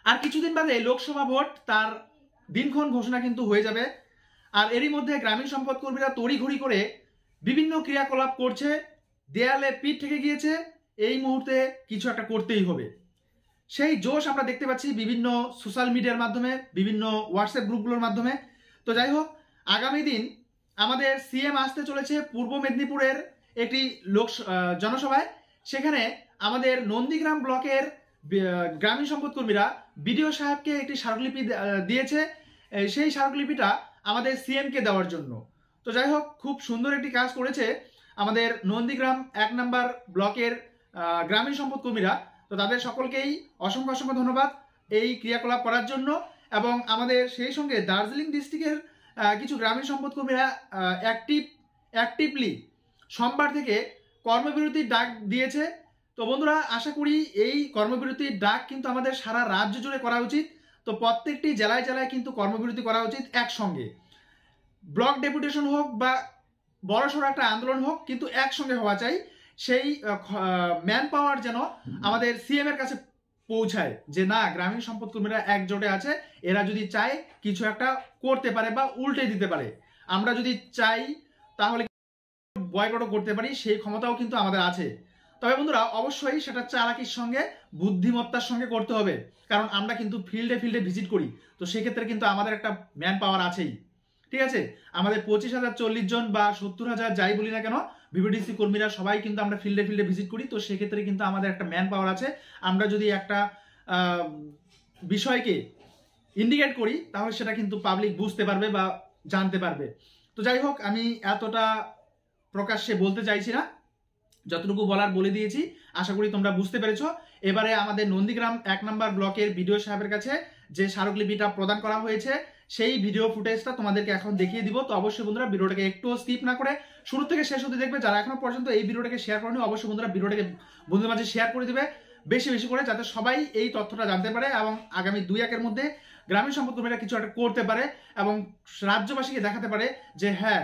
আর কিছুদিন বাদে লোকসভা ভোট তার দিনক্ষণ ঘোষণা কিন্তু হয়ে যাবে। আর এরই মধ্যে গ্রামীণ সম্পদ কর্মীরা তড়িঘড়ি করে বিভিন্ন ক্রিয়াকলাপ করছে, দেয়ালে পিঠ থেকে গিয়েছে, এই মুহূর্তে কিছু একটা করতেই হবে। সেই জোশ আমরা দেখতে পাচ্ছি বিভিন্ন সোশ্যাল মিডিয়ার মাধ্যমে, বিভিন্ন হোয়াটসঅ্যাপ গ্রুপগুলোর মাধ্যমে। তো যাই হোক, আগামী দিন আমাদের সিএম আসতে চলেছে পূর্ব মেদিনীপুরের একটি জনসভায়। সেখানে আমাদের নন্দীগ্রাম ব্লকের গ্রামীণ সম্পদ কর্মীরা বিডিও সাহেবকে একটি স্মারকলিপি দিয়েছে, সেই স্মারকলিপিটা আমাদের সিএমকে দেওয়ার জন্য। তো যাই হোক, খুব সুন্দর একটি কাজ করেছে আমাদের নন্দীগ্রাম 1 নম্বর ব্লকের গ্রামীণ সম্পদ কর্মীরা। তো তাদের সকলকেই অসংখ্য অসংখ্য ধন্যবাদ এই ক্রিয়াকলাপ করার জন্য। এবং আমাদের সেই সঙ্গে দার্জিলিং ডিস্ট্রিক্টের কিছু গ্রামীণ সম্পদ কর্মীরা অ্যাক্টিভলি সোমবার থেকে কর্মবিরতির ডাক দিয়েছে। তো বন্ধুরা, আশা করি এই কর্মবিরতির ডাক কিন্তু আমাদের সারা রাজ্য জুড়ে করা উচিত। তো প্রত্যেকটি জেলায় জেলায় কিন্তু কর্মবিরতি করা উচিত একসঙ্গে। ব্লক ডেপুটেশন হোক বা বড়সড় একটা আন্দোলন হোক, কিন্তু একসঙ্গে হওয়া চাই। সেই ম্যান পাওয়ার যেন আমাদের সিএম এর কাছে পৌঁছায় যে না, গ্রামীণ সম্পদ কর্মীরা একজোটে আছে, এরা যদি চায় কিছু একটা করতে পারে বা উল্টে দিতে পারে। আমরা যদি চাই তাহলে বয়কটও করতে পারি, সেই ক্ষমতাও কিন্তু আমাদের আছে। তবে বন্ধুরা, অবশ্যই সেটা চালাকির সঙ্গে বুদ্ধিমত্তার সঙ্গে করতে হবে, কারণ আমরা কিন্তু ফিল্ডে ভিজিট করি। তো সেক্ষেত্রে কিন্তু আমাদের একটা ম্যান পাওয়ার আছেই, ঠিক আছে। আমাদের 25,000 40 জন বা 70,000 যাই বলি না কেন, বিবিডিসি কর্মীরা সবাই কিন্তু আমরা ফিল্ডে ভিজিট করি। তো সেক্ষেত্রে কিন্তু আমাদের একটা ম্যান পাওয়ার আছে। আমরা যদি একটা বিষয়কে ইন্ডিকেট করি তাহলে সেটা কিন্তু পাবলিক বুঝতে পারবে বা জানতে পারবে। তো যাই হোক, আমি এতটা প্রকাশ্যে বলতে চাইছি না, যতটুকু বলার বলে দিয়েছি। আশা করি তোমরা বুঝতে পেরেছো। এবারে আমাদের নন্দীগ্রাম 1 নম্বর ব্লকের বিডিও সাহেবের কাছে যে স্মারকলিপিটা প্রদান করা হয়েছে, সেই ভিডিও ফুটেজটা তোমাদেরকে এখন দেখিয়ে দিব। তো অবশ্যই বন্ধুরা, ভিডিওটাকে একটু স্কিপ না করে শুরু থেকে শেষ অবধি দেখবে। যারা এখনো পর্যন্ত এই ভিডিওটাকে শেয়ার করেনি, অবশ্যই বন্ধুরা ভিডিওটাকে বন্ধুদের মাঝে শেয়ার করে দিবে বেশি করে, যাতে সবাই এই তথ্যটা জানতে পারে এবং আগামী 2-1 মধ্যে গ্রামীণ সম্পদ কর্মীরা কিছু একটা করতে পারে এবং রাজ্যবাসীকে দেখাতে পারে যে হ্যাঁ,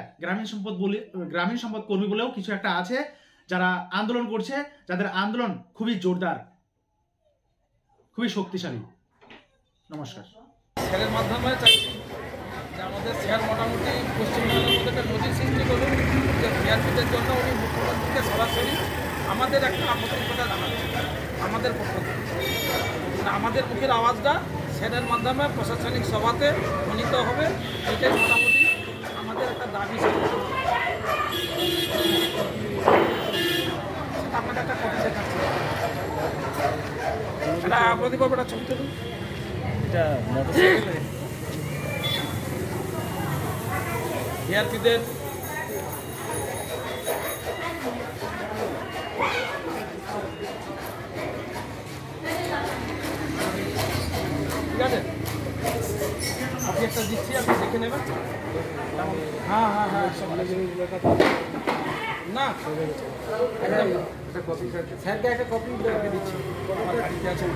গ্রামীণ সম্পদ কর্মী বলেও কিছু একটা আছে, যারা আন্দোলন করছে, যাদের আন্দোলন খুবই জোরদার, খুবই শক্তিশালী। নমস্কার। শেয়ারের মাধ্যমে চাইছি যে আমাদের শেয়ার মোটামুটি পশ্চিমবঙ্গের মধ্যে একটা নজির সৃষ্টি করুন, যে শেয়ারবিদের জন্য উনি মুখ্যমন্ত্রীকে সরাসরি আমাদের একটা আপত্তির কথা জানাচ্ছেন আমাদের পক্ষ থেকে। আমাদের মুখের আওয়াজটা শেয়ারের মাধ্যমে প্রশাসনিক সভাতে গণিত হবে, এটাই মোটামুটি আমাদের একটা দাবি ছিল। সেটা আপনাকে একটা কপি দেখাচ্ছি, এটা প্রদীপ একটা ছবি তুলুন। বিআরপিদের ঠিক আছে, আপনি একটা দিচ্ছি, আপনি দেখে নেবেন। হ্যাঁ না, একদম স্যারকে একটা কপি দিচ্ছি, আমার গাড়িতে আছে।